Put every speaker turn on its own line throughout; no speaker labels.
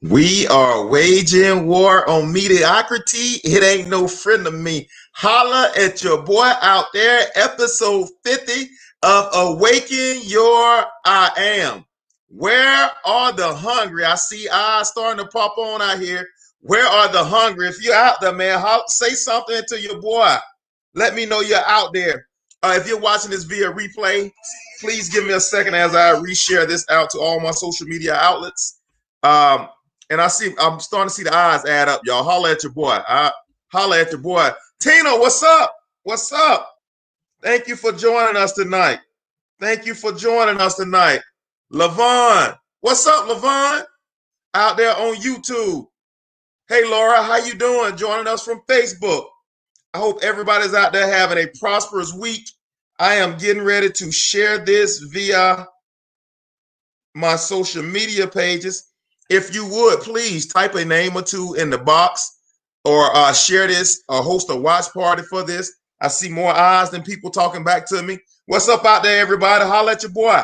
We are waging war on mediocrity. It ain't no friend of me. Holla at your boy out there, episode 50 of Awaken Your I Am. Where are the hungry? I see eyes starting to pop on out here. Where are the hungry? If you're out there, man, say something to your boy. Let me know you're out there. If you're watching this via replay, please give me a second as I reshare this out to all my social media outlets. And I'm starting to see the eyes add up, y'all. Holla at your boy. Holla at your boy. Tina, what's up? What's up? Thank you for joining us tonight. Thank you for joining us tonight. Lavon, what's up, Lavon? Out there on YouTube. Hey, Laura, how you doing? Joining us from Facebook. I hope everybody's out there having a prosperous week. I am getting ready to share this via my social media pages. If you would, please type a name or two in the box or share this or host a watch party for this. I see more eyes than people talking back to me. What's up out there, everybody? Holla at your boy.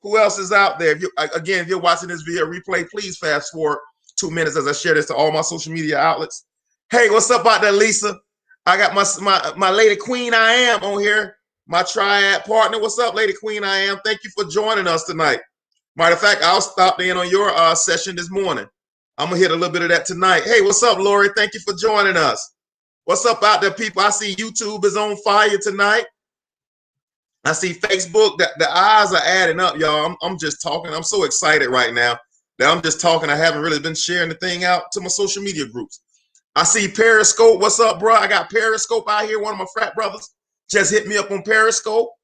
Who else is out there? If you're watching this via replay, please fast forward 2 minutes as I share this to all my social media outlets. Hey, what's up out there, Lisa? I got my Lady Queen I Am on here, my triad partner. What's up, Lady Queen I Am? Thank you for joining us tonight. Matter of fact, I'll stop in on your session this morning. I'm going to hit a little bit of that tonight. Hey, what's up, Lori? Thank you for joining us. What's up out there, people? I see YouTube is on fire tonight. I see Facebook. The eyes are adding up, y'all. I'm just talking. I'm so excited right now that I'm just talking. I haven't really been sharing the thing out to my social media groups. I see Periscope. What's up, bro? I got Periscope out here. One of my frat brothers just hit me up on Periscope.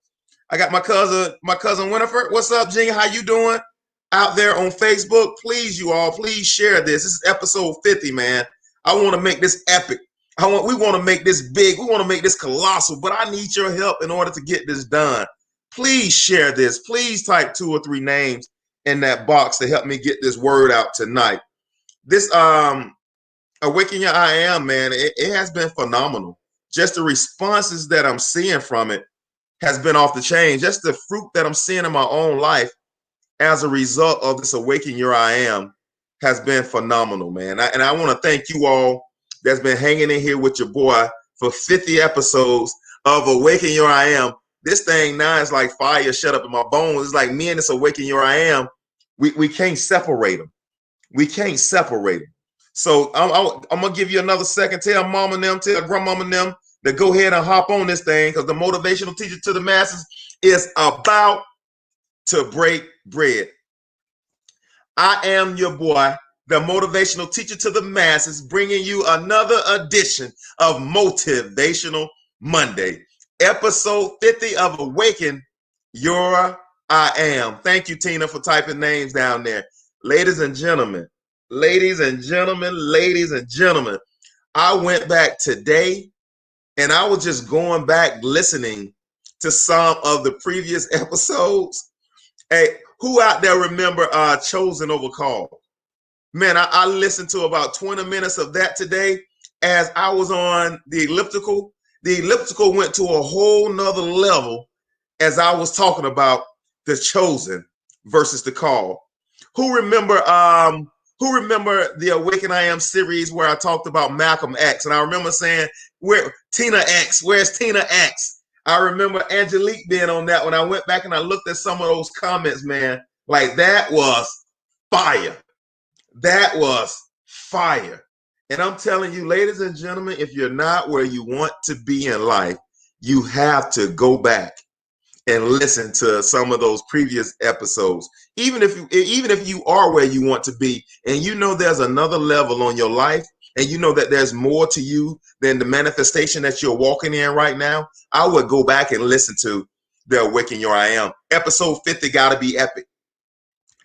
I got my cousin Winifred. What's up, Jean? How you doing? Out there on Facebook. Please, you all, please share this. This is episode 50, man. I want to make this epic. We want to make this big. We want to make this colossal, but I need your help in order to get this done. Please share this. Please type 2 or 3 names in that box to help me get this word out tonight. This Awaken Your I Am, man, it has been phenomenal. Just the responses that I'm seeing from it has been off the chain. Just the fruit that I'm seeing in my own life as a result of this Awaken Your I Am has been phenomenal, man. And I want to thank you all that's been hanging in here with your boy for 50 episodes of Awaken Your I Am. This thing now is like fire shut up in my bones. It's like me and this Awaken Your I Am. We can't separate them. We can't separate them. So I'm going to give you another second. Tell mom and them, tell grandmama and them to go ahead and hop on this thing, because the motivational teacher to the masses is about to break bread. I am your boy, the motivational teacher to the masses, bringing you another edition of Motivational Monday, episode 50 of Awaken Your I Am. Thank you, Tina, for typing names down there. Ladies and gentlemen, I went back today and I was just going back listening to some of the previous episodes. Hey, who out there remember Chosen Over Called? Man, I listened to about 20 minutes of that today as I was on the elliptical. The elliptical went to a whole nother level as I was talking about the chosen versus the call. Who remember the Awaken I Am series where I talked about Malcolm X? And I remember saying, where's Tina X? I remember Angelique being on that when I went back and I looked at some of those comments, man. Like, that was fire. That was fire. And I'm telling you, ladies and gentlemen, if you're not where you want to be in life, you have to go back and listen to some of those previous episodes. Even if you are where you want to be, and you know there's another level on your life, and you know that there's more to you than the manifestation that you're walking in right now, I would go back and listen to the Awaken Your I Am. Episode 50 got to be epic.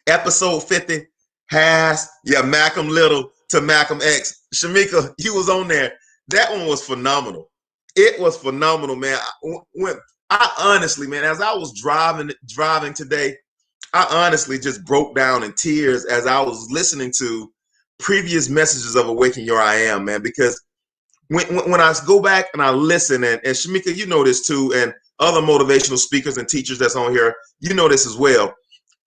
Episode 50 has Malcolm Little to Malcolm X. Shamika, you was on there. That one was phenomenal. It was phenomenal, man. I honestly, man, as I was driving today, I honestly just broke down in tears as I was listening to previous messages of Awaken Your I Am, man, because when I go back and I listen, and Shamika, you know this too, and other motivational speakers and teachers that's on here, you know this as well.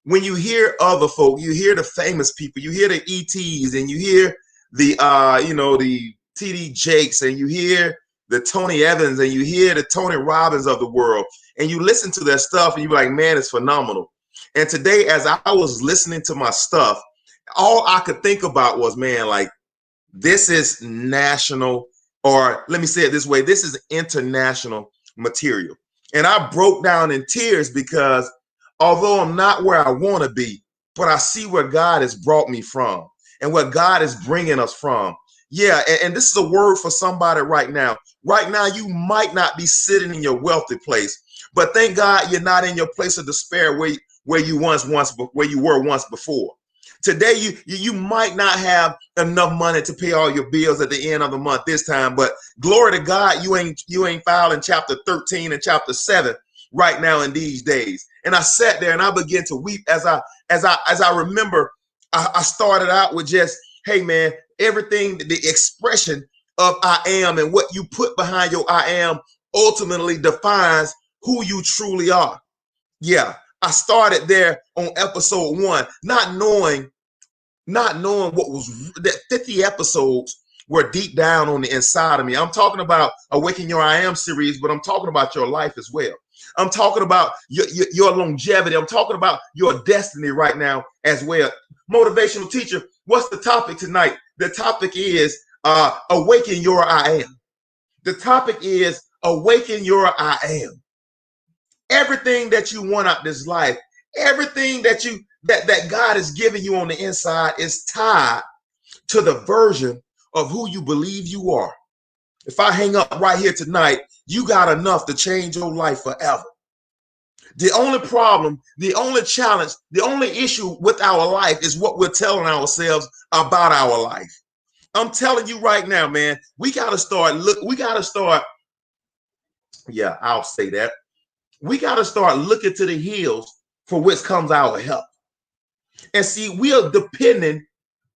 when you hear other folk, you hear the famous people, you hear the ETs, and you hear the the TD Jakes, and you hear the Tony Evans, and you hear the Tony Robbins of the world, and you listen to their stuff, and you're like, man, it's phenomenal. And today, as I was listening to my stuff, all I could think about was, man, like, this is national, or let me say it this way, this is international material. And I broke down in tears because although I'm not where I want to be, but I see where God has brought me from and where God is bringing us from. Yeah, and this is a word for somebody right now. Right now, you might not be sitting in your wealthy place, but thank God you're not in your place of despair where you were once before. Today, you might not have enough money to pay all your bills at the end of the month this time, but glory to God, you ain't filing chapter 13 and chapter 7 right now in these days. And I sat there and I began to weep as I remember. I started out with just, hey man, everything, the expression of I am and what you put behind your I am ultimately defines who you truly are. Yeah, I started there on episode 1, not knowing what was that 50 episodes were deep down on the inside of me. I'm talking about Awaken Your I Am series, but I'm talking about your life as well. I'm talking about your longevity. I'm talking about your destiny right now as well. Motivational teacher, what's the topic tonight? The topic is Awaken Your I Am. The topic is Awaken Your I Am. Everything that you want out this life, everything that God has given you on the inside is tied to the version of who you believe you are. If I hang up right here tonight, you got enough to change your life forever. The only problem, the only challenge, the only issue with our life is what we're telling ourselves about our life. I'm telling you right now, man, we got to start, yeah, I'll say that. We got to start looking to the hills for which comes our help. And see, we are depending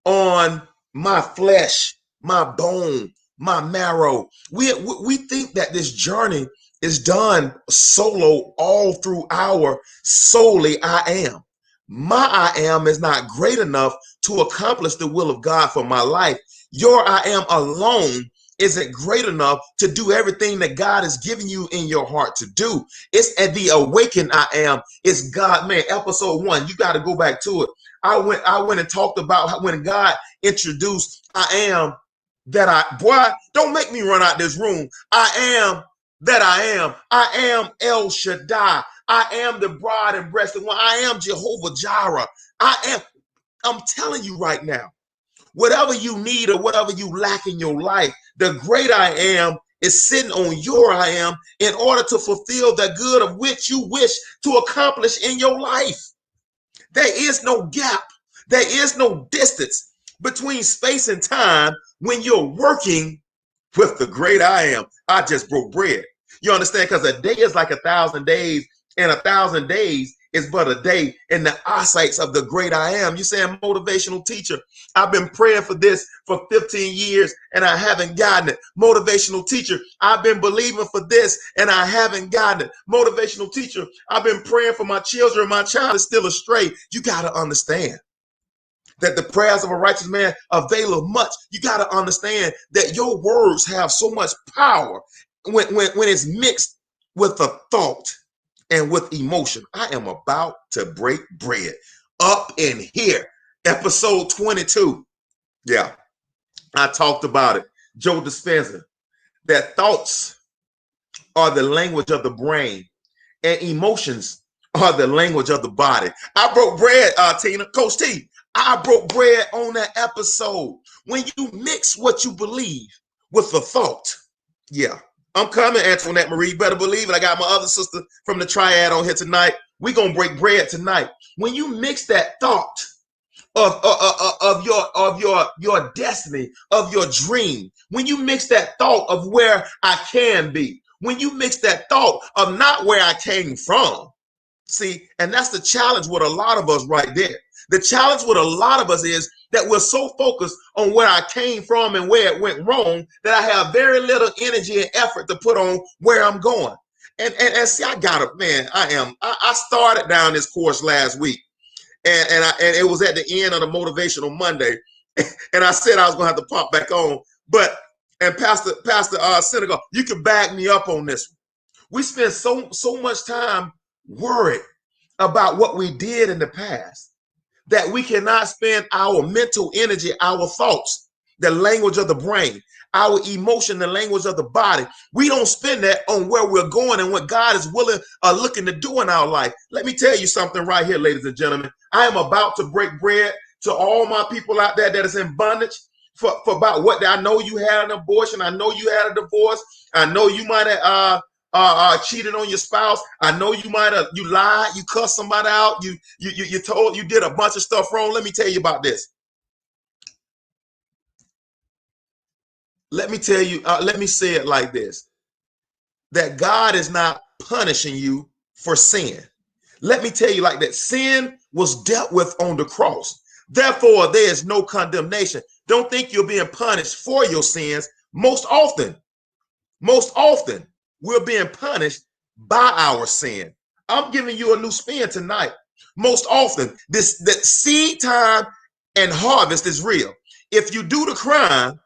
on my flesh, my bone, my marrow. We think that this journey is done solo all through our solely I am. My I am is not great enough to accomplish the will of God for my life. Your I am alone isn't great enough to do everything that God has given you in your heart to do. It's at the awakened I am. It's God, man. Episode 1, you got to go back to it. I went and talked about how when God introduced I am boy, don't make me run out this room. I am that I am. I am El Shaddai. I am the broad and breasted one. I am Jehovah Jireh. I'm telling you right now, whatever you need or whatever you lack in your life, the great I am is sitting on your I am in order to fulfill the good of which you wish to accomplish in your life. There is no gap. There is no distance between space and time when you're working with the great I am. I just broke bread. You understand? Because a day is like 1,000 days, and 1,000 days is but a day in the eyesight of the great I am. You saying, motivational teacher, I've been praying for this for 15 years and I haven't gotten it. Motivational teacher, I've been believing for this and I haven't gotten it. Motivational teacher, I've been praying for my children. My child is still astray. You got to understand that the prayers of a righteous man availeth much. You got to understand that your words have so much power when it's mixed with a thought and with emotion. I am about to break bread up in here. Episode 22. Yeah, I talked about it. Joe Dispenza, that thoughts are the language of the brain and emotions are the language of the body. I broke bread, Tina, Coach T. I broke bread on that episode. When you mix what you believe with the thought, yeah. I'm coming, Antoinette Marie. Better believe it. I got my other sister from the triad on here tonight. We're going to break bread tonight. When you mix that thought of your destiny, of your dream, when you mix that thought of where I can be, when you mix that thought of not where I came from, see, and that's the challenge with a lot of us right there. The challenge with a lot of us is that we're so focused on where I came from and where it went wrong that I have very little energy and effort to put on where I'm going. And see, I got it, man. I started down this course last week. and it was at the end of the motivational Monday, and I said I was gonna have to pop back on. But and Pastor Senegal, you can back me up on this one. We spend so much time worried about what we did in the past that we cannot spend our mental energy, our thoughts, the language of the brain, our emotion, the language of the body. We don't spend that on where we're going and what God is willing or looking to do in our life. Let me tell you something right here, ladies and gentlemen. I am about to break bread to all my people out there that is in bondage for about what I know you had an abortion. I know you had a divorce. I know you might have cheated on your spouse. I know you might have, you lied, you cussed somebody out, you did a bunch of stuff wrong. Let me tell you about this. Let me tell you, let me say it like this, that God is not punishing you for sin. Let me tell you like that. Sin was dealt with on the cross. Therefore, there is no condemnation. Don't think you're being punished for your sins. Most often, we're being punished by our sin. I'm giving you a new spin tonight. Most often, that seed time and harvest is real. If you do the crime,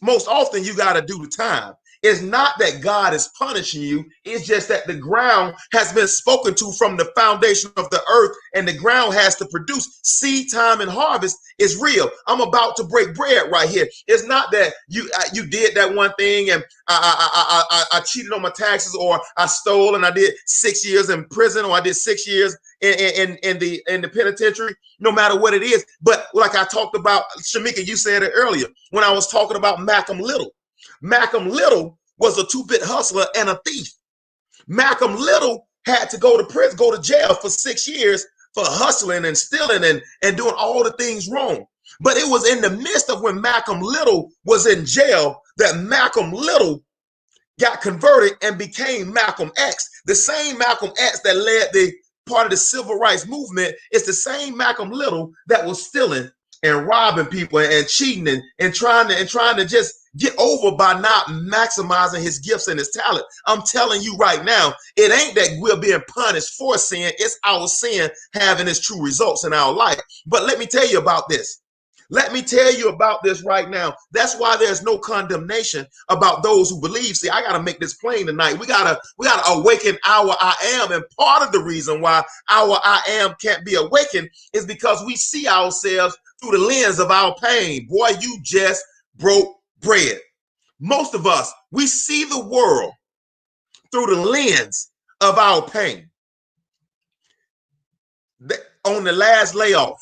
most often you got to do the time. It's not that God is punishing you. It's just that the ground has been spoken to from the foundation of the earth, and the ground has to produce. Seed time and harvest is real. I'm about to break bread right here. It's not that you did that one thing and I cheated on my taxes, or I stole and I did 6 years in prison, or I did 6 years in the penitentiary. No matter what it is. But like I talked about, Shamika, you said it earlier when I was talking about Malcolm Little. Malcolm Little was a 2-bit hustler and a thief. Malcolm Little had to go to prison, go to jail for 6 years for hustling and stealing and doing all the things wrong. But it was in the midst of when Malcolm Little was in jail that Malcolm Little got converted and became Malcolm X. The same Malcolm X that led the part of the civil rights movement is the same Malcolm Little that was stealing and robbing people and cheating and trying to just get over by not maximizing his gifts and his talent. I'm telling you right now, it ain't that we're being punished for sin. It's our sin having its true results in our life. But let me tell you about this. Let me tell you about this right now. That's why there's no condemnation about those who believe. See, I got to make this plain tonight. We gotta awaken our I am. And part of the reason why our I am can't be awakened is because we see ourselves through the lens of our pain. Boy, you just broke bread. Most of us, we see the world through the lens of our pain. On the last layoff,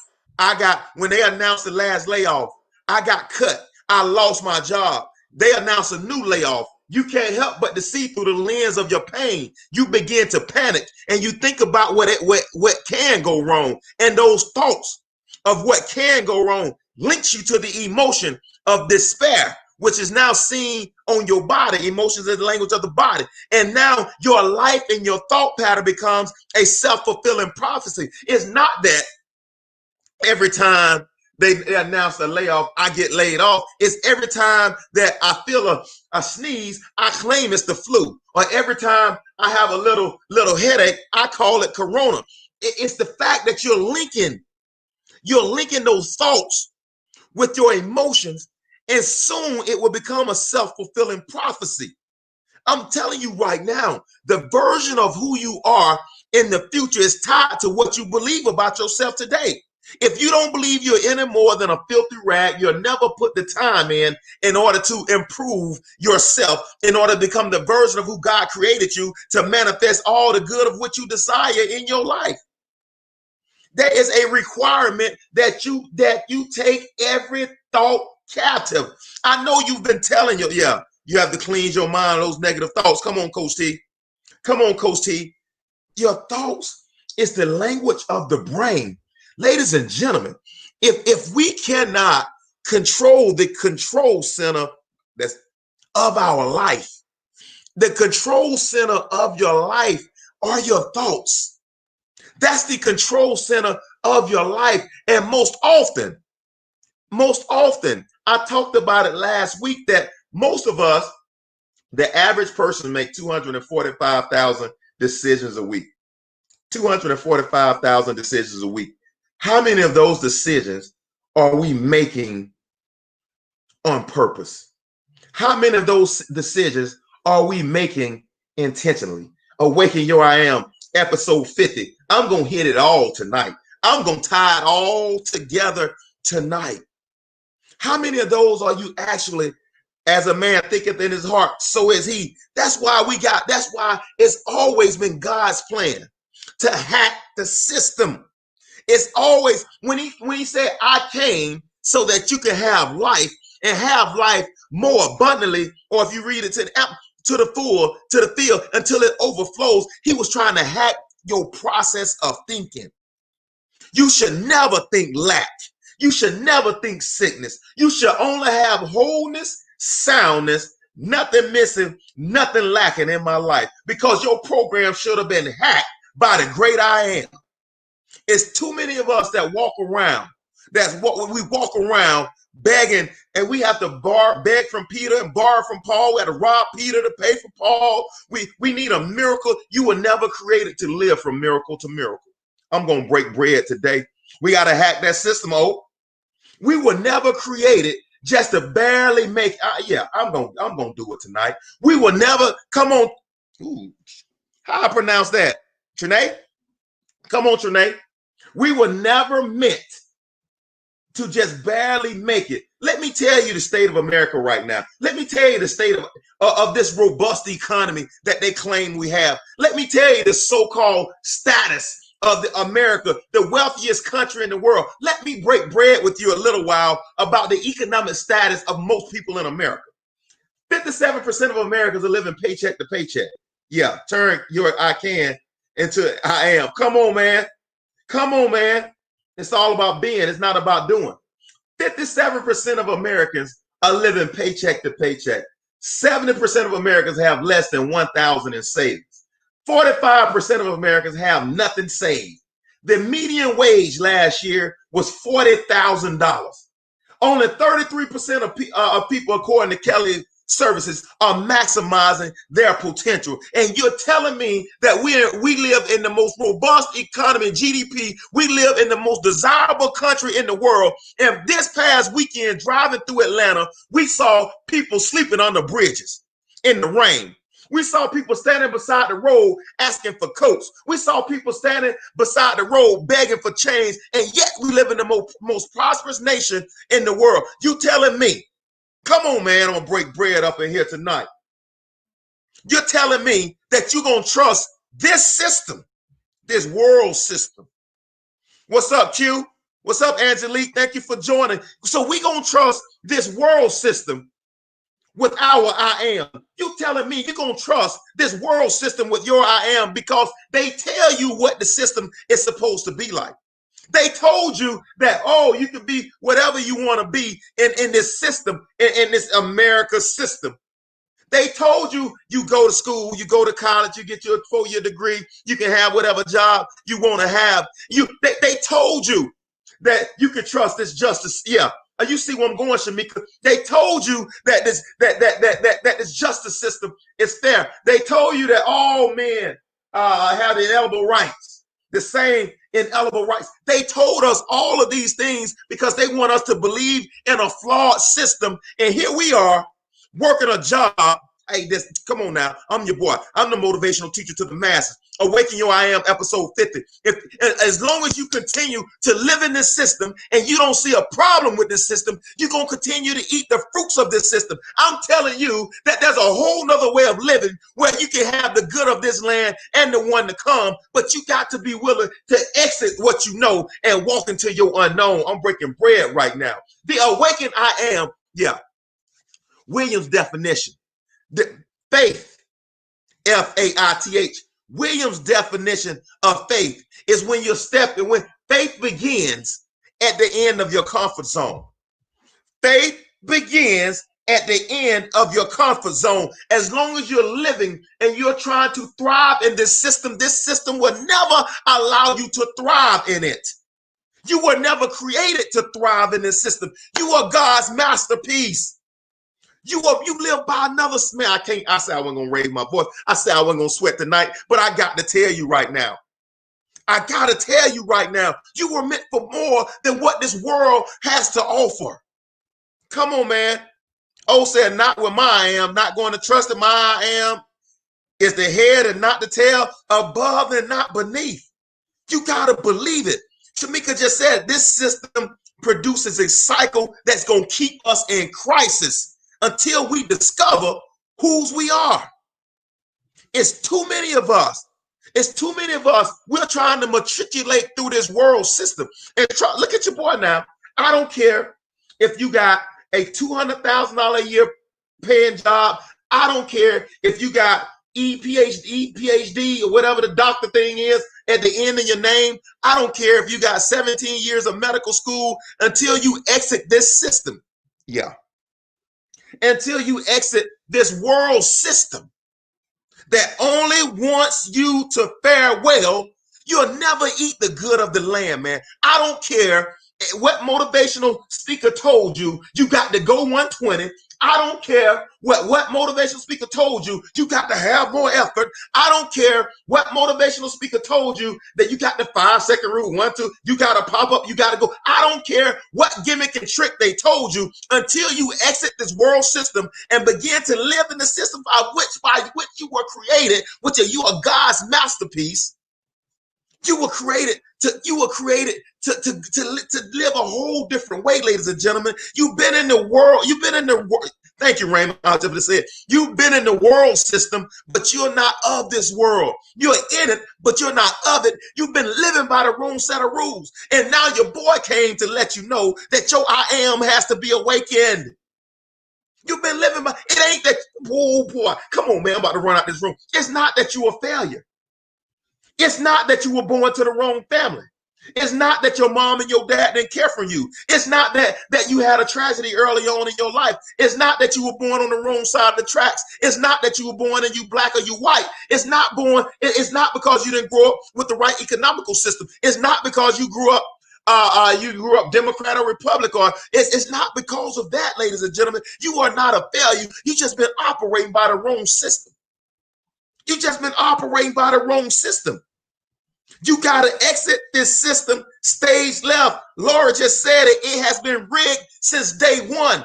when they announced the last layoff, I got cut. I lost my job. They announced a new layoff. You can't help but to see through the lens of your pain. You begin to panic and you think about what can go wrong. And those thoughts of what can go wrong links you to the emotion of despair, which is now seen on your body. Emotions is the language of the body. And now your life and your thought pattern becomes a self-fulfilling prophecy. It's not that every time they announce a layoff, I get laid off. It's every time that I feel a sneeze, I claim it's the flu. Or every time I have a little headache, I call it corona. It's the fact that you're linking those thoughts with your emotions, and soon it will become a self-fulfilling prophecy. I'm telling you right now, the version of who you are in the future is tied to what you believe about yourself today. If you don't believe you're any more than a filthy rag, you'll never put the time in order to improve yourself, in order to become the version of who God created you to manifest all the good of what you desire in your life. There is a requirement that you take every thought captive. I know you've been telling you have to cleanse your mind of those negative thoughts. Come on, Coach T. Come on, Coach T. Your thoughts is the language of the brain. Ladies and gentlemen, if we cannot control the control center that's of our life, the control center of your life are your thoughts. That's the control center of your life. And most often, I talked about it last week that most of us, the average person make 245,000 decisions a week. 245,000 decisions a week. How many of those decisions are we making on purpose? How many of those decisions are we making intentionally? Awaken Your I Am, episode 50. I'm going to hit it all tonight. I'm going to tie it all together tonight. How many of those are you actually, as a man thinketh in his heart, so is he? That's why it's always been God's plan to hack the system. It's always when he said, I came so that you can have life and have life more abundantly, or if you read it to the full, to the field until it overflows. He was trying to hack your process of thinking. You should never think lack. You should never think sickness. You should only have wholeness, soundness, nothing missing, nothing lacking in my life, because your program should have been hacked by the great I am. It's too many of us that walk around. That's what we walk around begging, and we have to beg from Peter and borrow from Paul. We had to rob Peter to pay for Paul. We need a miracle. You were never created to live from miracle to miracle. I'm going to break bread today. We got to hack that system, We were never created just to barely make. I'm going to do it tonight. We were never. Come on. Ooh, how I pronounce that? Trinae? Come on, Trinae. We were never meant to just barely make it. Let me tell you the state of America right now. Let me tell you the state of this robust economy that they claim we have. Let me tell you the so-called status of America, the wealthiest country in the world. Let me break bread with you a little while about the economic status of most people in America. 57% of Americans are living paycheck to paycheck. Yeah, turn your I can into I am. Come on, man. Come on, man. It's all about being. It's not about doing. 57% of Americans are living paycheck to paycheck. 70% of Americans have less than 1,000 in savings. 45% of Americans have nothing saved. The median wage last year was $40,000. Only 33% of people, according to Kelly Services, are maximizing their potential. And you're telling me that we live in the most robust economy, GDP. We live in the most desirable country in the world. And this past weekend, driving through Atlanta, we saw people sleeping under bridges in the rain. We saw people standing beside the road asking for coats. We saw people standing beside the road begging for change. And yet we live in the most prosperous nation in the world. You telling me, come on, man, I'm going to break bread up in here tonight. You're telling me that you're going to trust this system, this world system. What's up, Q? What's up, Angelique? Thank you for joining. So we're going to trust this world system with our I am. You telling me you're going to trust this world system with your I am because they tell you what the system is supposed to be like. They told you that, you can be whatever you want to be in this system, in this America system. They told you, you go to school, you go to college, you get your 4-year degree, you can have whatever job you want to have. They told you that you could trust this justice. Yeah. You see where I'm going, Shamika? They told you that this justice system is fair. They told you that all men have inalienable rights, the same inalienable rights. They told us all of these things because they want us to believe in a flawed system. And here we are working a job. Hey, come on now. I'm your boy. I'm the motivational teacher to the masses. Awaken Your I Am, episode 50. As long as you continue to live in this system and you don't see a problem with this system, you're going to continue to eat the fruits of this system. I'm telling you that there's a whole nother way of living where you can have the good of this land and the one to come, but you got to be willing to exit what you know and walk into your unknown. I'm breaking bread right now. The awakened I am, yeah. Williams' definition. The faith, F-A-I-T-H. Williams' definition of faith is when when faith begins at the end of your comfort zone. Faith begins at the end of your comfort zone. As long as you're living and you're trying to thrive in this system will never allow you to thrive in it. You were never created to thrive in this system. You are God's masterpiece. You live by another smell. I said I wasn't going to raise my voice. I said I wasn't going to sweat tonight, but I got to tell you right now. I gotta tell you right now, you were meant for more than what this world has to offer. Come on, man. Oh said, not with my I am, not going to trust in my I am is the head and not the tail, above and not beneath. You gotta believe it. Shamika just said this system produces a cycle that's gonna keep us in crisis until we discover whose we are. It's too many of us. It's too many of us. We're trying to matriculate through this world system. And look at your boy now. I don't care if you got a $200,000 a year paying job. I don't care if you got PhD, or whatever the doctor thing is at the end of your name. I don't care if you got 17 years of medical school until you exit this system. Yeah. Until you exit this world system that only wants you to fare well, you'll never eat the good of the land, man. I don't care what motivational speaker told you, you got to go 120. I don't care what motivational speaker told you, you got to have more effort. I don't care what motivational speaker told you that you got the 5-second rule, 1, 2, you got to pop up, you got to go. I don't care what gimmick and trick they told you until you exit this world system and begin to live in the system by which you were created, which are you are God's masterpiece. You were created to live a whole different way, ladies and gentlemen. You've been in the world. Thank you, Raymond. I was able to say it. You've been in the world system, but you're not of this world. You're in it, but you're not of it. You've been living by the wrong set of rules. And now your boy came to let you know that your I am has to be awakened. You've been living by, it ain't that, oh boy, come on, man, I'm about to run out this room. It's not that you're a failure. It's not that you were born to the wrong family. It's not that your mom and your dad didn't care for you. It's not that you had a tragedy early on in your life. It's not that you were born on the wrong side of the tracks. It's not that you were born and you black or you white. It's not because you didn't grow up with the right economical system. It's not because you grew up Democrat or Republican, or it's not because of that, ladies and gentlemen. You are not a failure. You just been operating by the wrong system. You just been operating by the wrong system. You got to exit this system stage left. Laura just said it. It has been rigged since day one.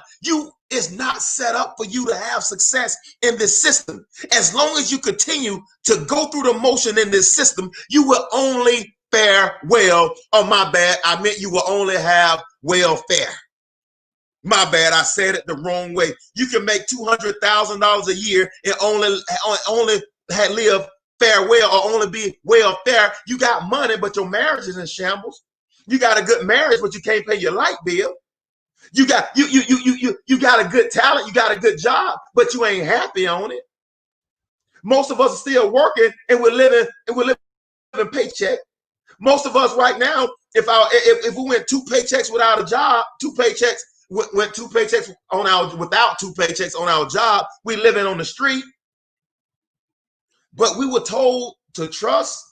It's not set up for you to have success in this system. As long as you continue to go through the motion in this system, you will only fare well. Oh, my bad. I meant you will only have welfare. My bad. I said it the wrong way. You can make $200,000 a year and only live farewell or only be welfare. You got money, but your marriage is in shambles. You got a good marriage, but you can't pay your light bill. You got a good talent, you got a good job, but you ain't happy on it. Most of us are still working and we're living paycheck. Most of us right now, if we went 2 paychecks without a job, 2 paychecks went 2 paychecks without 2 paychecks on our job, we living on the street. But we were told to trust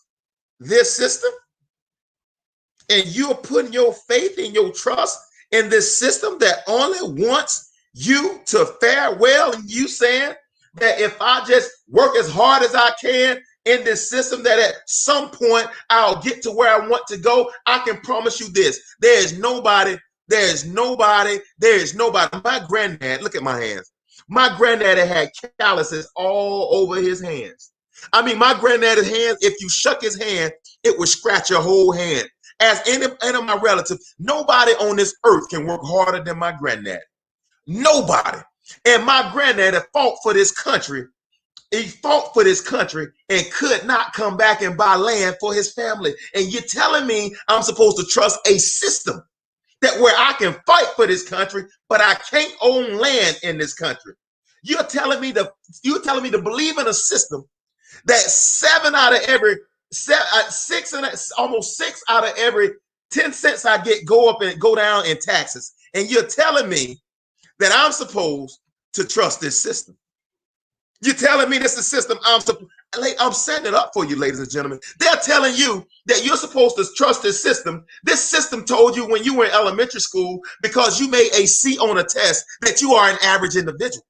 this system, and you're putting your faith and your trust in this system that only wants you to fare well, and you saying that if I just work as hard as I can in this system, that at some point I'll get to where I want to go. I can promise you this. There is nobody. My granddad, look at my hands. My granddad had calluses all over his hands. I mean, my granddad's hand, if you shook his hand, it would scratch your whole hand. As any of my relatives, nobody on this earth can work harder than my granddad. Nobody. And my granddad fought for this country. He fought for this country and could not come back and buy land for his family. And you're telling me I'm supposed to trust a system that where I can fight for this country, but I can't own land in this country. You're telling me to believe in a system that 6 out of every 10 cents I get go down in taxes. And you're telling me that I'm supposed to trust this system. You're telling me this is a system I'm setting it up for you, ladies and gentlemen. They're telling you that you're supposed to trust this system. This system told you when you were in elementary school, because you made a C on a test, that you are an average individual.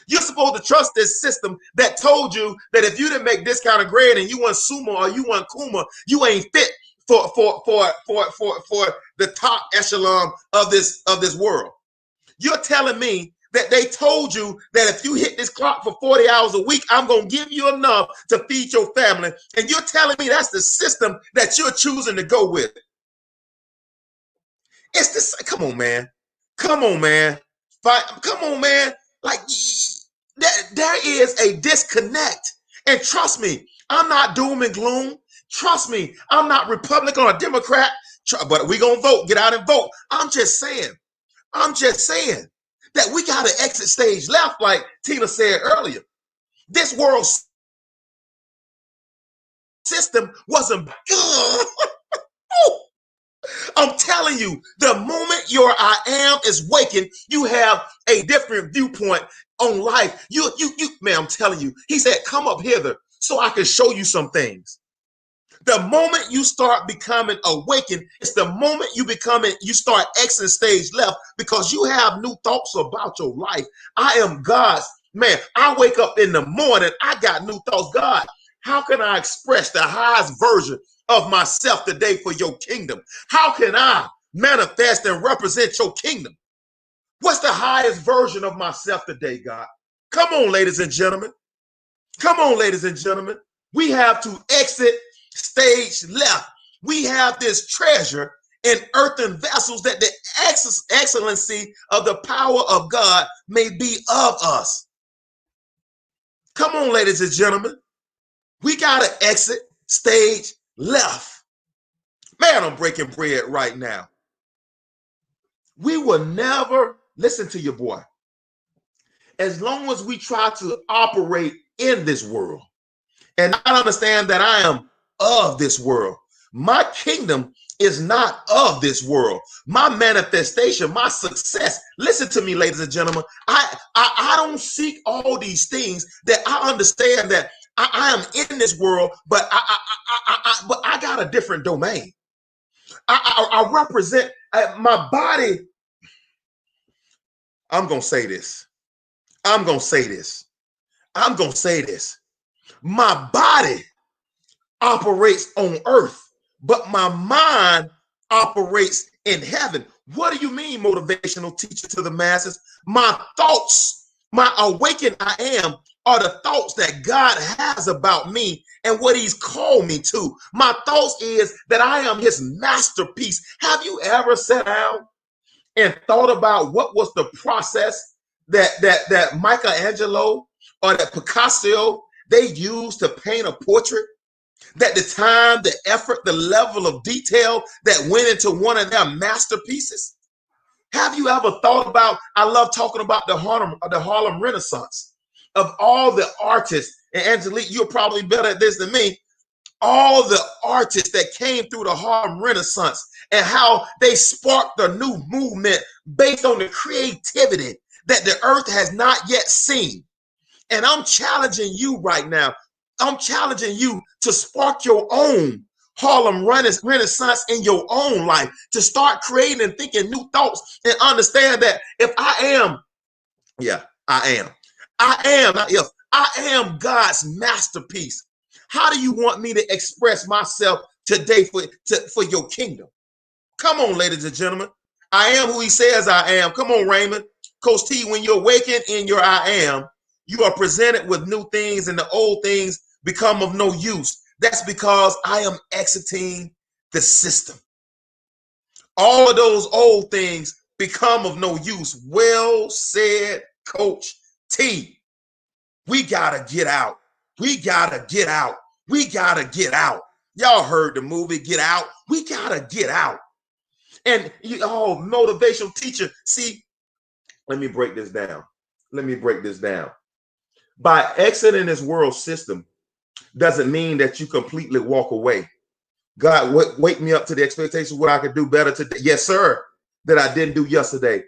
You're supposed to trust this system that told you that if you didn't make this kind of grade and you want Summa or you want Kuma, you ain't fit. for the top echelon of this world. You're telling me that they told you that if you hit this clock for 40 hours a week, I'm going to give you enough to feed your family. And you're telling me that's the system that you're choosing to go with. It's this. Come on, man. Come on, man. Come on, man. Like, there is a disconnect. And trust me, I'm not doom and gloom. Trust me, I'm not Republican or Democrat, but we going to vote. Get out and vote. I'm just saying that we got to exit stage left, like Tina said earlier. This world system wasn't good. I'm telling you, the moment your I am is waking, you have a different viewpoint on life. You, man, I'm telling you, he said, come up hither so I can show you some things. The moment you start becoming awakened, it's the moment you start exiting stage left because you have new thoughts about your life. I am God's man. I wake up in the morning, I got new thoughts. God, how can I express the highest version of myself today for your kingdom? How can I manifest and represent your kingdom? What's the highest version of myself today, God? Come on, ladies and gentlemen. Come on, ladies and gentlemen. We have to exit stage left. We have this treasure in earthen vessels that the excellency of the power of God may be of us. Come on, ladies and gentlemen. We got to exit stage left. Man, I'm breaking bread right now. We will never listen to your boy. As long as we try to operate in this world and not understand that I am of this world. My kingdom is not of this world. My manifestation, my success. Listen to me, ladies and gentlemen. I don't seek all these things. That I understand that I am in this world, but I got a different domain. I represent my body. I'm gonna say this. My body operates on earth, but my mind operates in heaven. What do you mean, motivational teacher to the masses? My thoughts, my awakened I am, are the thoughts that God has about me and what he's called me to. My thoughts is that I am his masterpiece. Have you ever sat down and thought about what was the process that Michelangelo or that Picasso they used to paint a portrait? That the time, the effort, the level of detail that went into one of their masterpieces? Have you ever thought about, I love talking about the Harlem Renaissance, of all the artists, and Angelique, you're probably better at this than me, all the artists that came through the Harlem Renaissance and how they sparked a new movement based on the creativity that the earth has not yet seen. And I'm challenging you right now. I'm challenging you to spark your own Harlem Renaissance in your own life, to start creating and thinking new thoughts and understand that if I am, not if, I am God's masterpiece. How do you want me to express myself today for your kingdom? Come on, ladies and gentlemen. I am who he says I am. Come on, Raymond. Coach T, when you're awakened in your I am, you are presented with new things and the old things become of no use. That's because I am exiting the system. All of those old things become of no use. Well said, Coach T. We gotta get out. We gotta get out. We gotta get out. Y'all heard the movie Get Out. We gotta get out. And motivational teacher. See, let me break this down. By exiting this world system doesn't mean that you completely walk away. God, wake me up to the expectation of what I could do better today. Yes, sir, that I didn't do yesterday.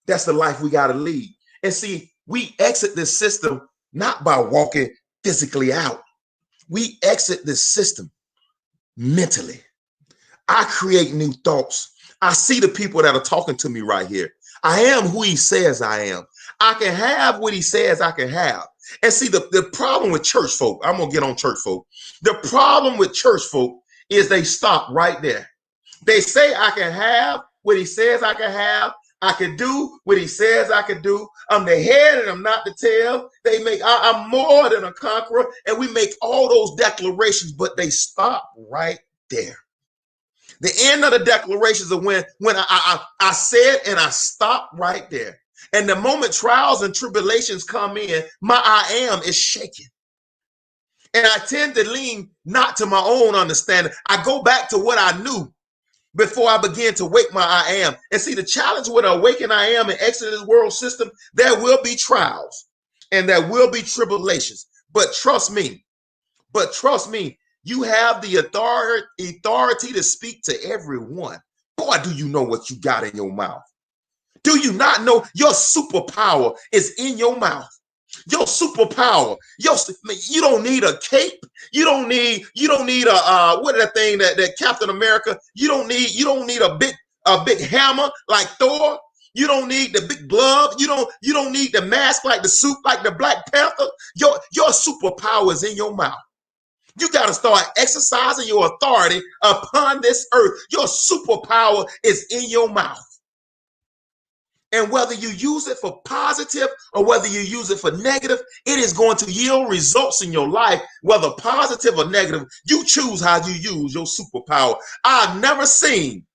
That's the life we got to lead. And see, we exit this system not by walking physically out. We exit this system mentally. I create new thoughts. I see the people that are talking to me right here. I am who he says I am. I can have what he says I can have. And see, the problem with church folk, I'm going to get on church folk. The problem with church folk is they stop right there. They say I can have what he says I can have. I can do what he says I can do. I'm the head and I'm not the tail. They make I'm more than a conqueror, and we make all those declarations, but they stop right there. The end of the declarations are when I said and I stop right there. And the moment trials and tribulations come in, my I am is shaken. And I tend to lean not to my own understanding. I go back to what I knew before I begin to wake my I am. And see, the challenge with awaken I am and exit this world system, there will be trials and there will be tribulations. But trust me, you have the authority to speak to everyone. Boy, do you know what you got in your mouth? Do you not know your superpower is in your mouth? Your superpower, you don't need a cape. You don't need a what is that thing that Captain America? You don't need a big hammer like Thor. You don't need the big glove. You don't need the mask like the suit like the Black Panther. Your superpower is in your mouth. You got to start exercising your authority upon this earth. Your superpower is in your mouth. And whether you use it for positive or whether you use it for negative, it is going to yield results in your life, whether positive or negative. You choose how you use your superpower. I've never seen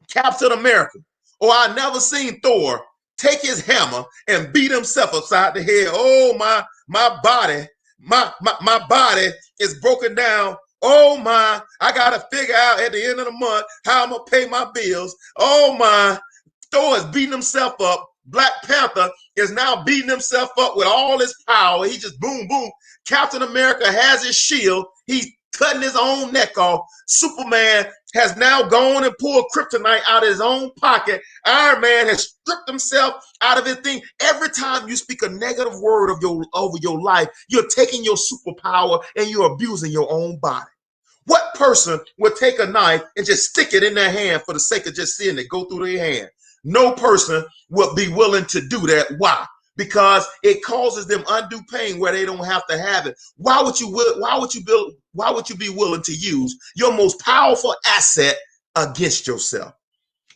Captain America or I've never seen Thor take his hammer and beat himself upside the head. Oh, my body, my body is broken down. Oh my, I got to figure out at the end of the month how I'm going to pay my bills. Oh my. Thor is beating himself up. Black Panther is now beating himself up with all his power. He just boom, boom. Captain America has his shield. He's cutting his own neck off. Superman has now gone and pulled kryptonite out of his own pocket. Iron Man has stripped himself out of his thing. Every time you speak a negative word over your life, you're taking your superpower and you're abusing your own body. What person would take a knife and just stick it in their hand for the sake of just seeing it go through their hand? No person would be willing to do that. Why? Because it causes them undue pain where they don't have to have it. Why would you be willing to use your most powerful asset against yourself?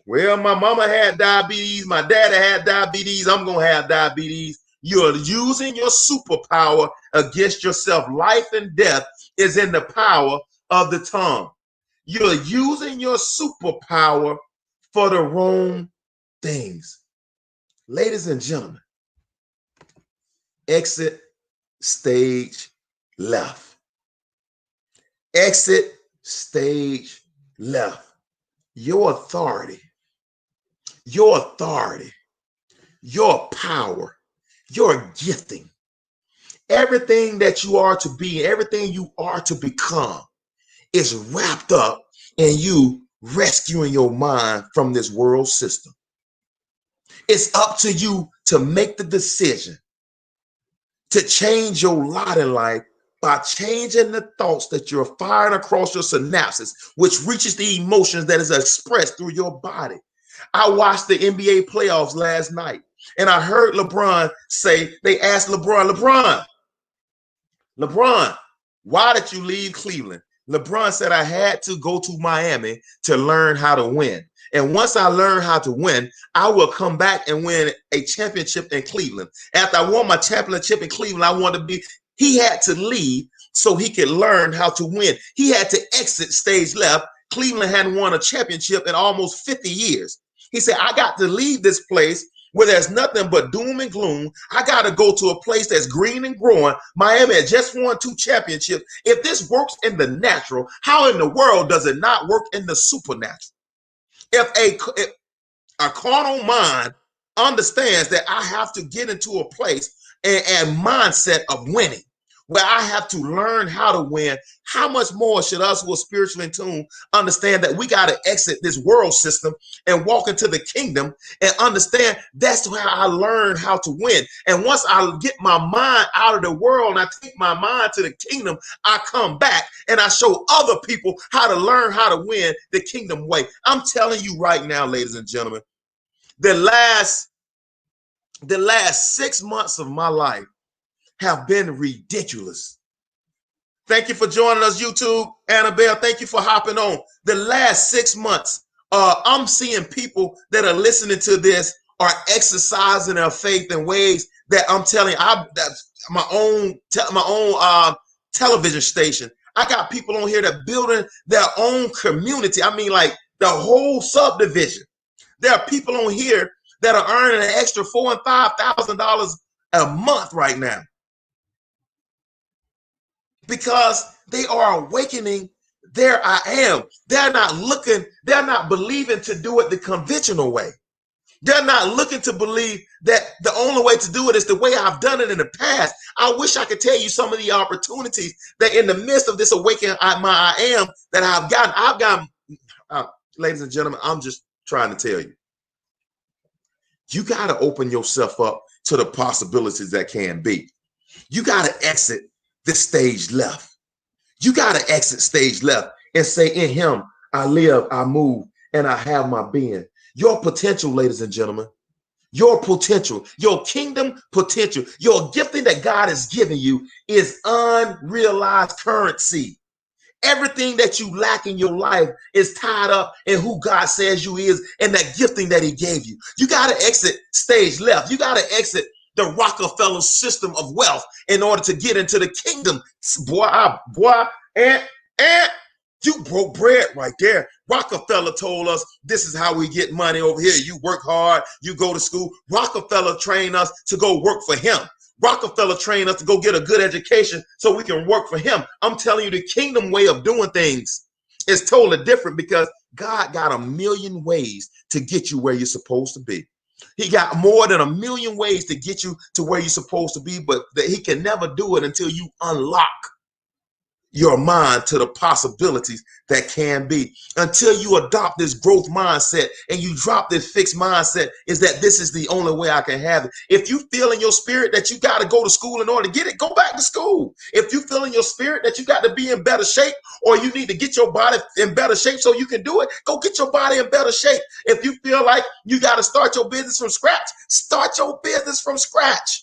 Well, my mama had diabetes, my daddy had diabetes, I'm gonna have diabetes. You're using your superpower against yourself. Life and death is in the power of the tongue. You're using your superpower for the wrong things. Ladies and gentlemen, exit stage left. Exit stage left. Your authority, your power, your gifting, everything that you are to be, everything you are to become is wrapped up in you rescuing your mind from this world system. It's up to you to make the decision to change your lot in life by changing the thoughts that you're firing across your synapses, which reaches the emotions that is expressed through your body. I watched the NBA playoffs last night, and I heard LeBron say, they asked LeBron, why did you leave Cleveland? LeBron said, I had to go to Miami to learn how to win. And once I learn how to win, I will come back and win a championship in Cleveland. After I won my championship in Cleveland, I wanted to be, he had to leave so he could learn how to win. He had to exit stage left. Cleveland hadn't won a championship in almost 50 years. He said, I got to leave this place where there's nothing but doom and gloom. I got to go to a place that's green and growing. Miami had just won 2 championships. If this works in the natural, how in the world does it not work in the supernatural? If a carnal mind understands that I have to get into a place and mindset of winning, where I have to learn how to win, how much more should us who are spiritually in tune understand that we got to exit this world system and walk into the kingdom and understand that's how I learn how to win. And once I get my mind out of the world and I take my mind to the kingdom, I come back and I show other people how to learn how to win the kingdom way. I'm telling you right now, ladies and gentlemen, the last 6 months of my life have been ridiculous. Thank you for joining us, YouTube. Annabelle, thank you for hopping on. The last 6 months, I'm seeing people that are listening to this are exercising their faith in ways that I'm telling you, that's my own television station. I got people on here that building their own community. I mean, like the whole subdivision. There are people on here that are earning an extra $4,000 and $5,000 a month right now, because they are awakening their I am. They're not believing to do it the conventional way. They're not looking to believe that the only way to do it is the way I've done it in the past. I wish I could tell you some of the opportunities that in the midst of this awakening I am that I've gotten. Ladies and gentlemen, I'm just trying to tell you. You got to open yourself up to the possibilities that can be. You got to exit this stage left. You got to exit stage left and say, in him, I live, I move, and I have my being. Your potential, ladies and gentlemen, your potential, your kingdom potential, your gifting that God has given you is unrealized currency. Everything that you lack in your life is tied up in who God says you is and that gifting that he gave you. You got to exit stage left. You got to exit the Rockefeller system of wealth in order to get into the kingdom. And you broke bread right there. Rockefeller told us this is how we get money over here. You work hard, you go to school. Rockefeller trained us to go work for him. Rockefeller trained us to go get a good education so we can work for him. I'm telling you, the kingdom way of doing things is totally different, because God got a million ways to get you where you're supposed to be. He got more than a million ways to get you to where you're supposed to be, but that he can never do it until you unlock your mind to the possibilities that can be. Until you adopt this growth mindset and you drop this fixed mindset is that this is the only way I can have it. If you feel in your spirit that you got to go to school in order to get it, go back to school. If you feel in your spirit that you got to be in better shape, or you need to get your body in better shape so you can do it, go get your body in better shape. If you feel like you got to start your business from scratch, start your business from scratch.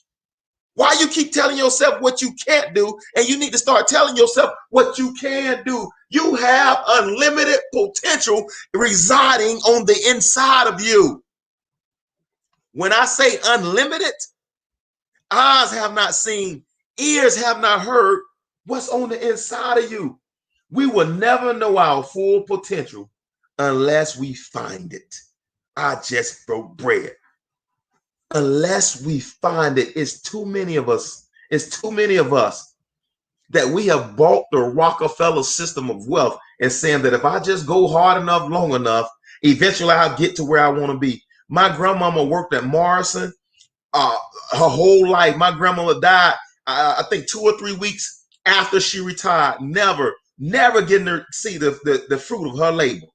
Why you keep telling yourself what you can't do, and you need to start telling yourself what you can do? You have unlimited potential residing on the inside of you. When I say unlimited, eyes have not seen, ears have not heard what's on the inside of you. We will never know our full potential unless we find it. I just broke bread. Unless we find it, it's too many of us that we have bought the Rockefeller system of wealth and saying that if I just go hard enough, long enough, eventually I'll get to where I want to be. My grandmama worked at Morrison her whole life. My grandmama died, I think 2 or 3 weeks after she retired, never getting to see the fruit of her labor.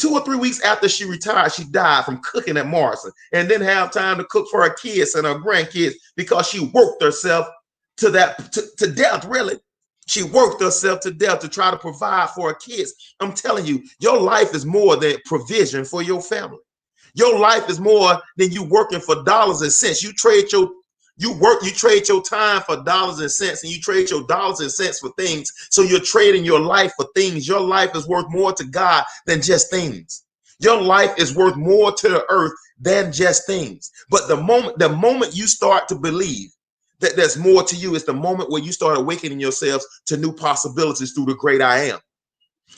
2 or 3 weeks after she retired, she died from cooking at Morrison and didn't have time to cook for her kids and her grandkids because she worked herself to death, really. She worked herself to death to try to provide for her kids. I'm telling you, your life is more than provision for your family. Your life is more than you working for dollars and cents. You trade your time for dollars and cents, and you trade your dollars and cents for things. So you're trading your life for things. Your life is worth more to God than just things. Your life is worth more to the earth than just things. But the moment you start to believe that there's more to you, is the moment where you start awakening yourselves to new possibilities through the great I am.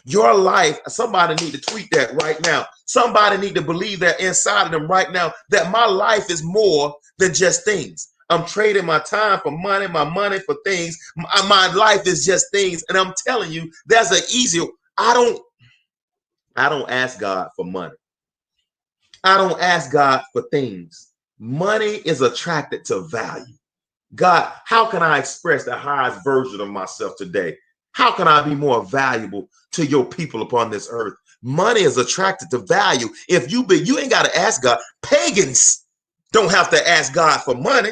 Your life, somebody need to tweet that right now. Somebody need to believe that inside of them right now, that my life is more than just things. I'm trading my time for money, my money for things. My life is just things. And I'm telling you, there's an easier. I don't ask God for money. I don't ask God for things. Money is attracted to value. God, how can I express the highest version of myself today? How can I be more valuable to your people upon this earth? Money is attracted to value. If you ain't got to ask God. Pagans don't have to ask God for money.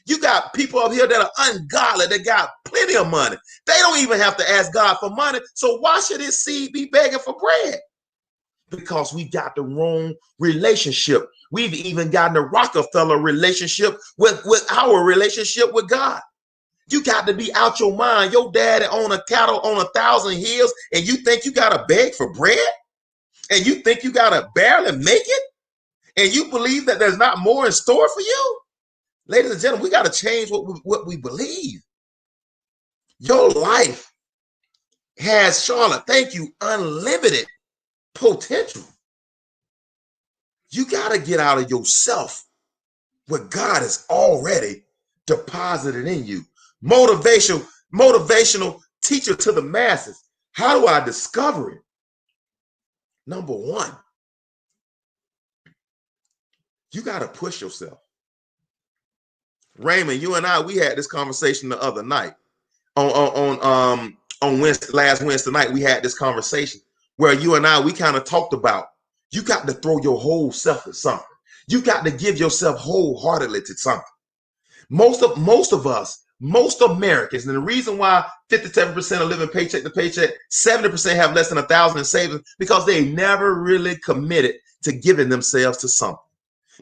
You got people up here that are ungodly, that got plenty of money. They don't even have to ask God for money. So why should his seed be begging for bread? Because we got the wrong relationship. We've even gotten the Rockefeller relationship with our relationship with God. You got to be out your mind. Your daddy own a cattle on 1,000 hills, and you think you got to beg for bread? And you think you got to barely make it? And you believe that there's not more in store for you? Ladies and gentlemen, we got to change what we believe. Your life has, Charlotte, thank you, unlimited potential. You got to get out of yourself what God has already deposited in you. Motivational teacher to the masses. How do I discover it? Number one, you got to push yourself. Raymond, you and I, we had this conversation the other night. On last Wednesday night, we had this conversation where you and I, we kind of talked about you got to throw your whole self at something. You got to give yourself wholeheartedly to something. Most Americans, and the reason why 57% are living paycheck to paycheck, 70% have less than 1,000 in savings, because they never really committed to giving themselves to something.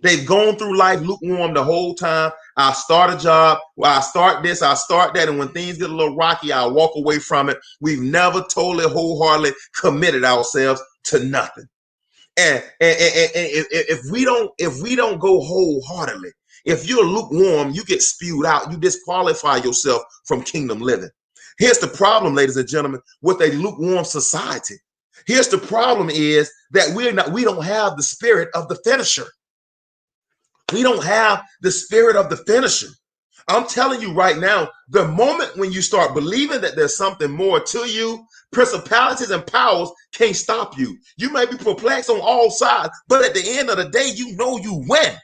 They've gone through life lukewarm the whole time. I start a job, I start this, I start that, and when things get a little rocky, I walk away from it. We've never totally, wholeheartedly committed ourselves to nothing. And if we don't go wholeheartedly, if you're lukewarm, you get spewed out. You disqualify yourself from kingdom living. Here's the problem, ladies and gentlemen, with a lukewarm society. Here's the problem is that we don't have the spirit of the finisher. We don't have the spirit of the finisher. I'm telling you right now, the moment when you start believing that there's something more to you, principalities and powers can't stop you. You may be perplexed on all sides, but at the end of the day, you know you win.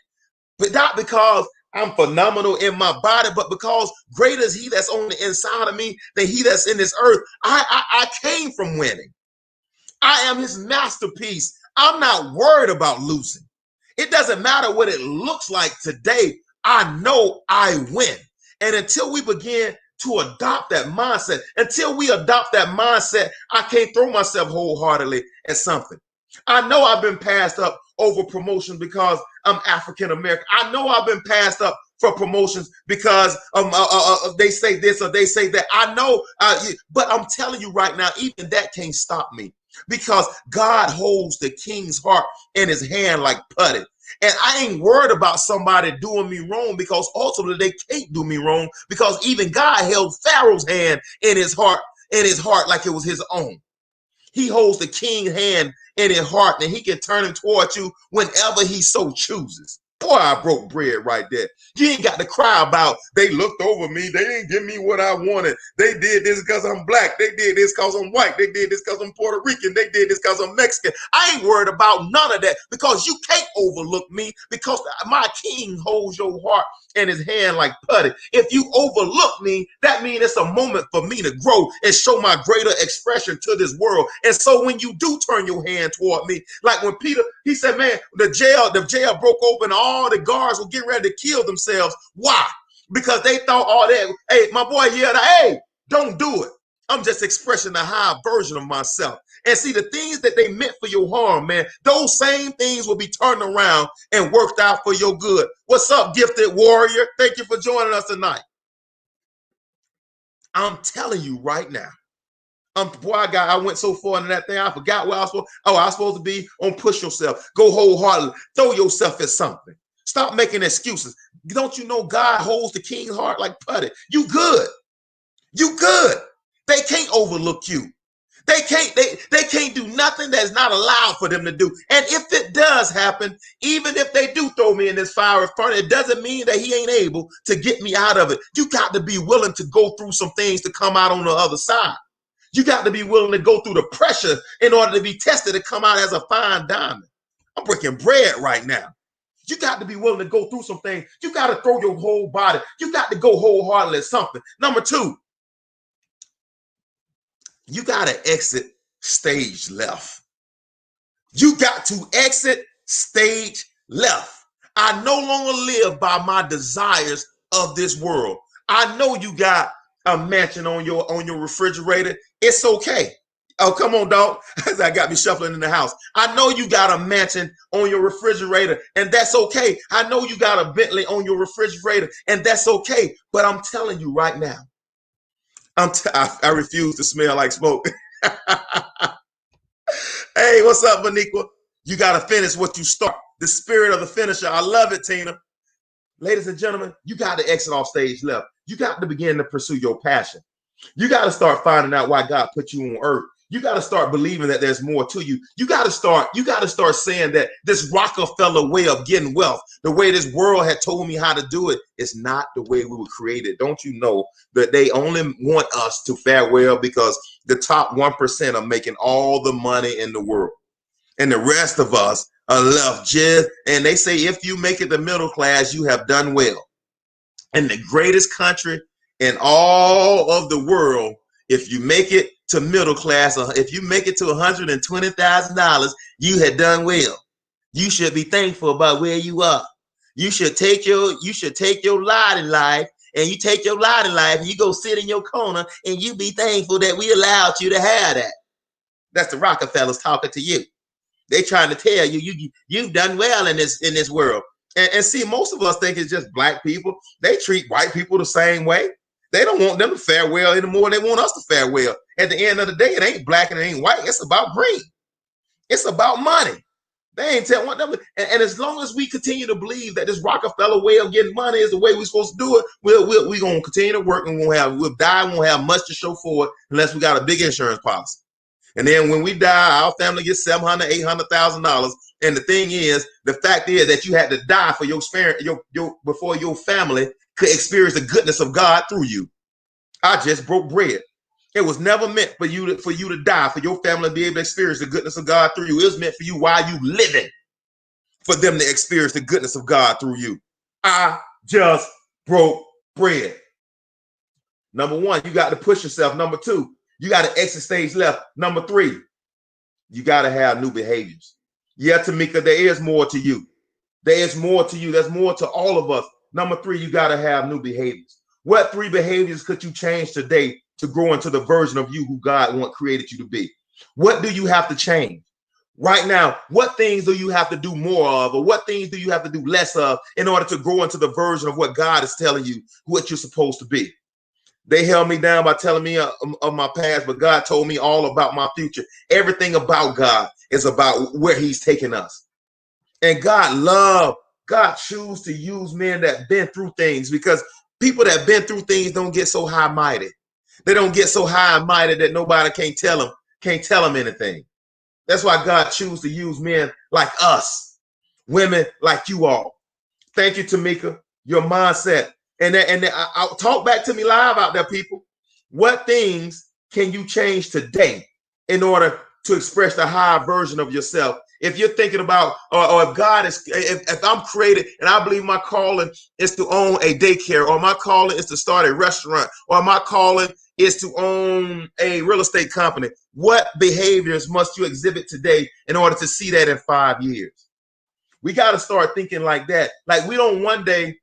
But not because I'm phenomenal in my body, but because greater is he that's on the inside of me than he that's in this earth. I came from winning. I am his masterpiece. I'm not worried about losing. It doesn't matter what it looks like today. I know I win. And until we begin to adopt that mindset, I can't throw myself wholeheartedly at something. I know I've been passed up over promotion because I'm African American. I know I've been passed up for promotions because they say this or they say that. I know, but I'm telling you right now, even that can't stop me, because God holds the king's heart in his hand like putty. And I ain't worried about somebody doing me wrong, because ultimately they can't do me wrong, because even God held Pharaoh's hand in his heart like it was his own. He holds the king's hand in his heart, and he can turn him towards you whenever he so chooses. Boy, I broke bread right there. You ain't got to cry about they looked over me, they didn't give me what I wanted, they did this because I'm black, they did this because I'm white, they did this because I'm Puerto Rican, they did this because I'm Mexican. I ain't worried about none of that, because you can't overlook me, because my king holds your heart in his hand like putty. If you overlook me, that means it's a moment for me to grow and show my greater expression to this world. And so when you do turn your hand toward me, like when Peter, he said, man, the jail broke open, all the guards were getting ready to kill themselves. Why? Because they thought all that, hey, my boy yelled, hey, don't do it. I'm just expressing a high version of myself. And see, the things that they meant for your harm, man, those same things will be turned around and worked out for your good. What's up, gifted warrior? Thank you for joining us tonight. I'm telling you right now. I went so far into that thing, I forgot where I was supposed. Oh, I was supposed to be on push yourself. Go wholeheartedly. Throw yourself at something. Stop making excuses. Don't you know God holds the king's heart like putty? You good. You good. They can't overlook you. They can't do nothing that's not allowed for them to do. And if it does happen, even if they do throw me in this fiery furnace, it doesn't mean that he ain't able to get me out of it. You got to be willing to go through some things to come out on the other side. You got to be willing to go through the pressure in order to be tested to come out as a fine diamond. I'm breaking bread right now. You got to be willing to go through some things. You got to throw your whole body. You got to go wholeheartedly at something. Number two, you got to exit stage left. You got to exit stage left. I no longer live by my desires of this world. I know you got a mansion on your refrigerator. It's okay. Oh, come on, dog. That got me shuffling in the house. I know you got a mansion on your refrigerator, and that's okay. I know you got a Bentley on your refrigerator, and that's okay. But I'm telling you right now, I refuse to smell like smoke. Hey, what's up, Moniqua? You got to finish what you start. The spirit of the finisher. I love it, Tina. Ladies and gentlemen, you got to exit off stage left. You got to begin to pursue your passion. You got to start finding out why God put you on earth. You got to start believing that there's more to you. You got to start saying that this Rockefeller way of getting wealth, the way this world had told me how to do it, is not the way we were created. Don't you know that they only want us to fare well because the top 1% are making all the money in the world, and the rest of us are left just, and they say if you make it the middle class, you have done well. In the greatest country in all of the world, if you make it to middle class, or if you make it to $120,000, you had done well. You should be thankful about where you are. You should take your lot in life, and you take your lot in life, and you go sit in your corner, and you be thankful that we allowed you to have that. That's the Rockefellers talking to you. They trying to tell you you've done well in this world. And see, most of us think it's just black people. They treat white people the same way. They don't want them to fare well anymore. They want us to fare well. At the end of the day, it ain't black and it ain't white. It's about green. It's about money. They ain't telling what them. And as long as we continue to believe that this Rockefeller way of getting money is the way we're supposed to do it, we're going to continue to work, and we'll die. We won't have much to show for it unless we got a big insurance policy. And then when we die, our family gets $700,000, $800,000. And the thing is, the fact is that you had to die for before your family could experience the goodness of God through you. I just broke bread. It was never meant for you to die, for your family to be able to experience the goodness of God through you. It was meant for you while you living, for them to experience the goodness of God through you. I just broke bread. Number one, you got to push yourself. Number two, you got to exit stage left. Number three, you got to have new behaviors. Yeah, Tamika, there is more to you. There is more to you. There's more to all of us. Number three, you got to have new behaviors. What 3 behaviors could you change today to grow into the version of you who God created you to be? What do you have to change? Right now, what things do you have to do more of, or what things do you have to do less of in order to grow into the version of what God is telling you what you're supposed to be? They held me down by telling me of my past, but God told me all about my future. Everything about God is about where he's taking us. And God chooses to use men that been through things, because people that been through things don't get so high-minded. They don't get so high-minded that nobody can't tell them anything. That's why God chooses to use men like us, women like you all. Thank you, Tamika. Your mindset. And I'll talk back to me live out there, people. What things can you change today in order to express the higher version of yourself? If you're thinking about, or if God is, if I'm created and I believe my calling is to own a daycare, or my calling is to start a restaurant, or my calling is to own a real estate company, what behaviors must you exhibit today in order to see that in 5 years? We got to start thinking like that. Like, we don't one day,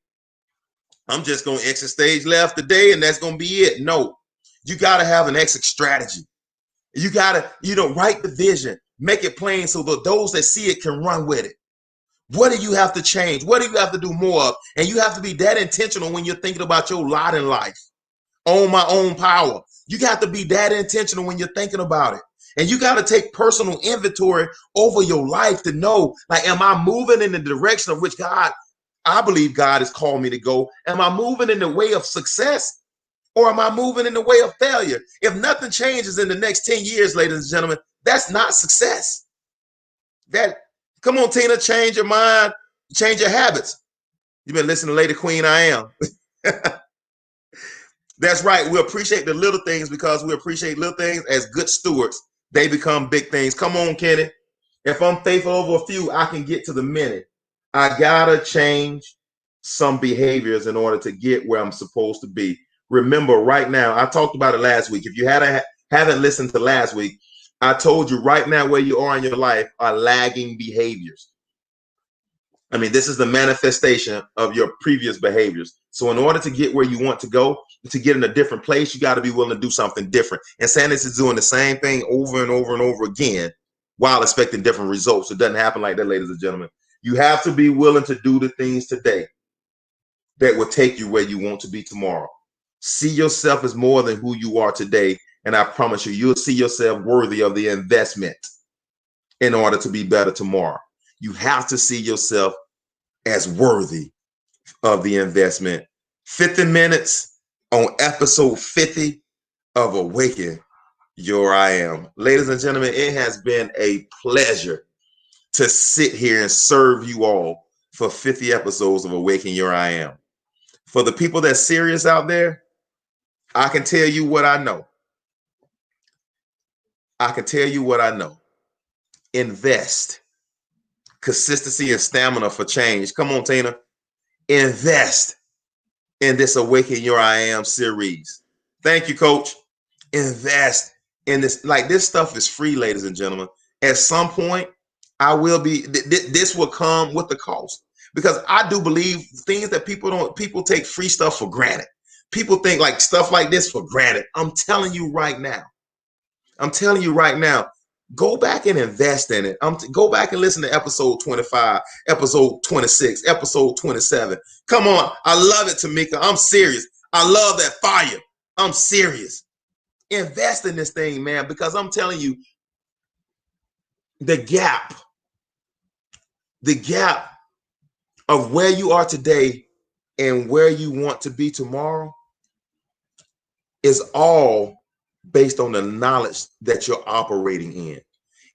I'm just going to exit stage left today and that's going to be it. No, you got to have an exit strategy. You got to, write the vision, make it plain so that those that see it can run with it. What do you have to change? What do you have to do more of? And you have to be that intentional when you're thinking about your lot in life. Own my own power. You got to be that intentional when you're thinking about it. And you got to take personal inventory over your life to know, like, am I moving in the direction of which I believe God has called me to go? Am I moving in the way of success, or am I moving in the way of failure? If nothing changes in the next 10 years, ladies and gentlemen, that's not success. Come on, Tina, change your mind, change your habits. You've been listening to Lady Queen I Am. That's right. We appreciate the little things, because we appreciate little things as good stewards. They become big things. Come on, Kenny. If I'm faithful over a few, I can get to the minute. I gotta change some behaviors in order to get where I'm supposed to be. Remember, right now, I talked about it last week. If you haven't listened to last week, I told you right now where you are in your life are lagging behaviors. I mean, this is the manifestation of your previous behaviors. So in order to get where you want to go, to get in a different place, you got to be willing to do something different. And Sanders is doing the same thing over and over and over again while expecting different results. It doesn't happen like that, ladies and gentlemen. You have to be willing to do the things today that will take you where you want to be tomorrow. See yourself as more than who you are today. And I promise you, you'll see yourself worthy of the investment in order to be better tomorrow. You have to see yourself as worthy of the investment. 50 minutes on episode 50 of Awaken Your I Am. Ladies and gentlemen, it has been a pleasure to sit here and serve you all for 50 episodes of Awaken Your I Am. For the people that's serious out there, I can tell you what I know. I can tell you what I know. Invest. Consistency and stamina for change. Come on, Tina. Invest in this Awaken Your I Am series. Thank you, Coach. Invest in this. Like, this stuff is free, ladies and gentlemen. At some point, I will be, this will come with the cost, because I do believe things that people take free stuff for granted. People think like stuff like this for granted. I'm telling you right now, go back and invest in it. Go back and listen to episode 25, episode 26, episode 27. Come on. I love it, Tamika. I'm serious. I love that fire. I'm serious. Invest in this thing, man, because I'm telling you, the gap of where you are today and where you want to be tomorrow is all based on the knowledge that you're operating in.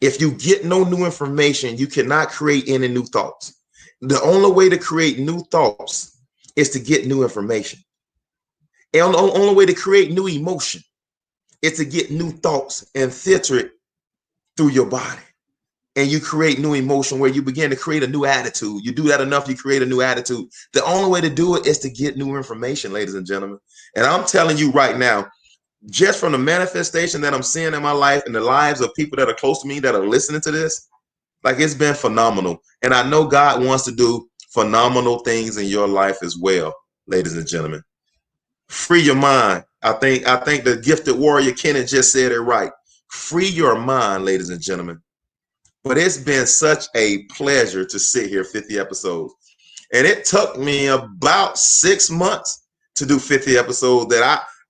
If you get no new information, you cannot create any new thoughts. The only way to create new thoughts is to get new information. And the only way to create new emotion is to get new thoughts and filter it through your body. And you create new emotion where you begin to create a new attitude. You do that enough, you create a new attitude. The only way to do it is to get new information, ladies and gentlemen. And I'm telling you right now, just from the manifestation that I'm seeing in my life and the lives of people that are close to me that are listening to this, like, it's been phenomenal. And I know God wants to do phenomenal things in your life as well, ladies and gentlemen. Free your mind. I think the gifted warrior Kenneth just said it right. Free your mind, ladies and gentlemen. But it's been such a pleasure to sit here 50 episodes. And it took me about 6 months to do 50 episodes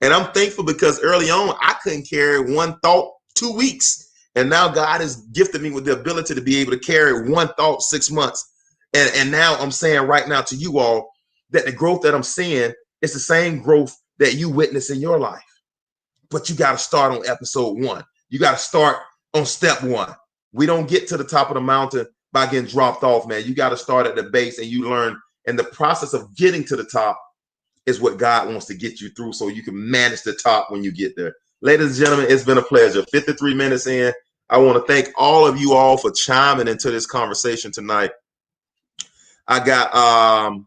and I'm thankful, because early on, I couldn't carry one thought 2 weeks. And now God has gifted me with the ability to be able to carry one thought 6 months. And now I'm saying right now to you all that the growth that I'm seeing is the same growth that you witness in your life. But you got to start on episode 1. You got to start on step 1. We don't get to the top of the mountain by getting dropped off, man. You got to start at the base and you learn. And the process of getting to the top is what God wants to get you through, so you can manage the top when you get there. Ladies and gentlemen, it's been a pleasure. 53 minutes in. I want to thank all of you all for chiming into this conversation tonight. I got,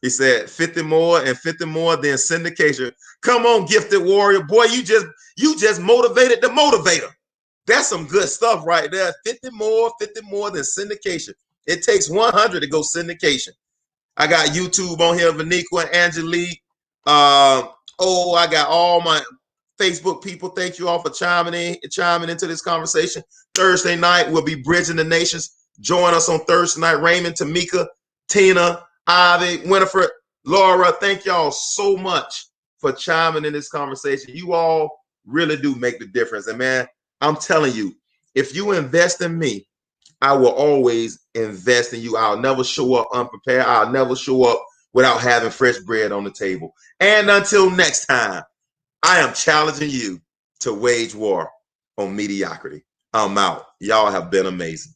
he said 50 more and 50 more, then syndication. Come on, gifted warrior. Boy, you just motivated the motivator. That's some good stuff right there. 50 more than syndication. It takes 100 to go syndication. I got YouTube on here, Vaniqua and Angelique. I got all my Facebook people. Thank you all for chiming into this conversation. Thursday night, we'll be bridging the nations. Join us on Thursday night. Raymond, Tamika, Tina, Ivy, Winifred, Laura. Thank y'all so much for chiming in this conversation. You all really do make the difference. And man, I'm telling you, if you invest in me, I will always invest in you. I'll never show up unprepared. I'll never show up without having fresh bread on the table. And until next time, I am challenging you to wage war on mediocrity. I'm out. Y'all have been amazing.